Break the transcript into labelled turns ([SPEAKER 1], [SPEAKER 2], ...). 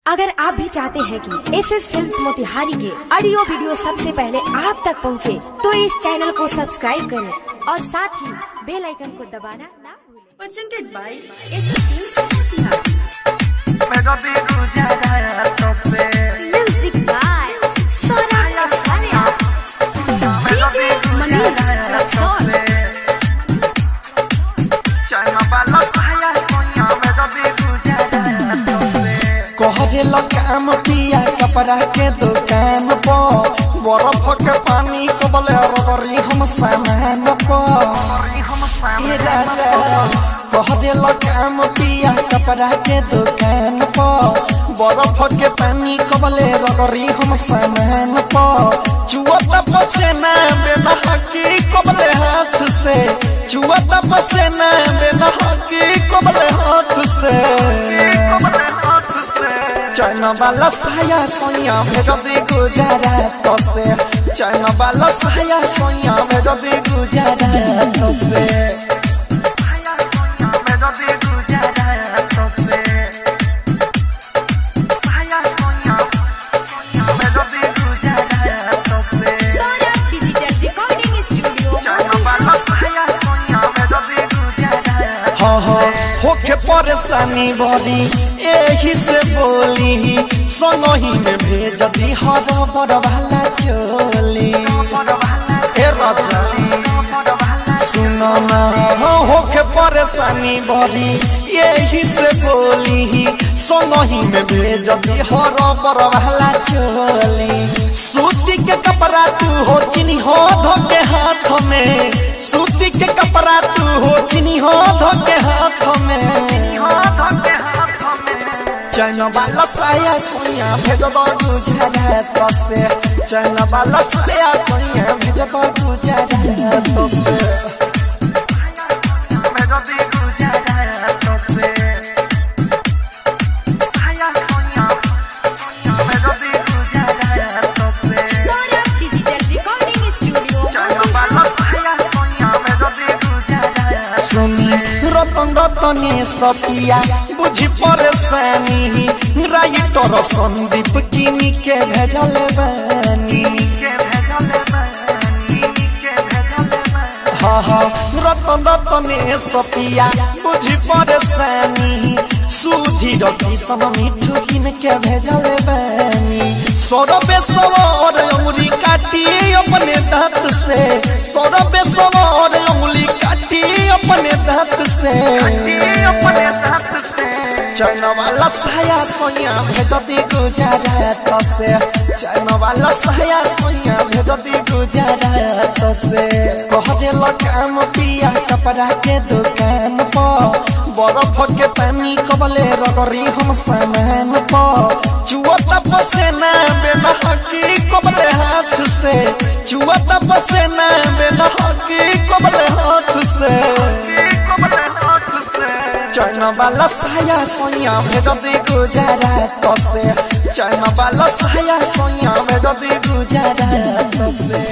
[SPEAKER 1] अगर आप भी चाहते हैं कि एसएस फिल्म्स मोतिहारी के ऑडियो वीडियो सबसे पहले आप तक पहुंचे, तो इस चैनल को सब्सक्राइब करें और साथ ही बेल आइकन को दबाना ना भूलें।
[SPEAKER 2] Presented by SS films Motihari.
[SPEAKER 1] Music by Sona Sania, DJ Manish Raxaul.
[SPEAKER 3] कहरे काम पिया कपड़ा के दुकान पर बर्फ के पानी कबले रगरी हम सामान पर कहरे काम पिया कपड़ा के दुकान पर बर्फ के पानी कबले रगरी हम सामान पर चुअत पसेना बेना की कबले हाथ से चुअत पसेना बेना की कबले हाथ से चाइना वाला साया सोया भेज दे गुजरात से चाइना वाला साया सोया भेज दे गुजरात से साया सोया भेज दे गुजरात से साया सोया भेज दे गुजरात से
[SPEAKER 1] सोना डिजिटल रिकॉर्डिंग स्टूडियो।
[SPEAKER 3] चाइना वाला साया सोया भेज दे गुजरात। हाँ हाँ होके परेशानी भरी एही से बोली संगही में भेज दी हर बड़ वाला चोली ए राजा सुनो ना होके परेशानी भरी एही से बोली संगही में भेज दी हर बड़ वाला चोली सूती के कपड़ा तू हो चिनी हो धोके हाथ में सूती के कपड़ा तू हो चिनी हो धोके हाथ में चाइना वाला साया सोया भेज दो गुजरात से चाइना वाला साया सोया भेज दो गुजरात से भेज दो गुजरात से साया सोया भेज दो गुजरात से
[SPEAKER 1] सोना डिजिटल रिकॉर्डिंग स्टूडियो।
[SPEAKER 3] चाइना वाला साया सोया भेज दो गुजरात। सुनी रतन रतने सपिया बुझी परेशानी राइटर संदीप किनी के भेजल बानी हाँ हाँ रतन रतने सपिया बुझी परेशानी सुधी रकिशन मिठू किन के भेजल बानी सौरभे सवार उंगली काटी अपने दांत से सौरभे सवार उंगली काटी अपने दांत से चाइना वाला साया सोया भेज दी गुजरात से चाइना वाला साया सोया भेज दी गुजरात से कहरे काम पिया कपड़ा के दुकान पर बर्फ के पानी कबले रगरी हम सामान पर चुअत पसेना बेना की कबले हाथ से चुअत पसेना बेना की कबले हाथ से चाइना वाला साया सोया भेज दे गुजरात से चाइना वाला साया सोया भेज दे गुजरात से।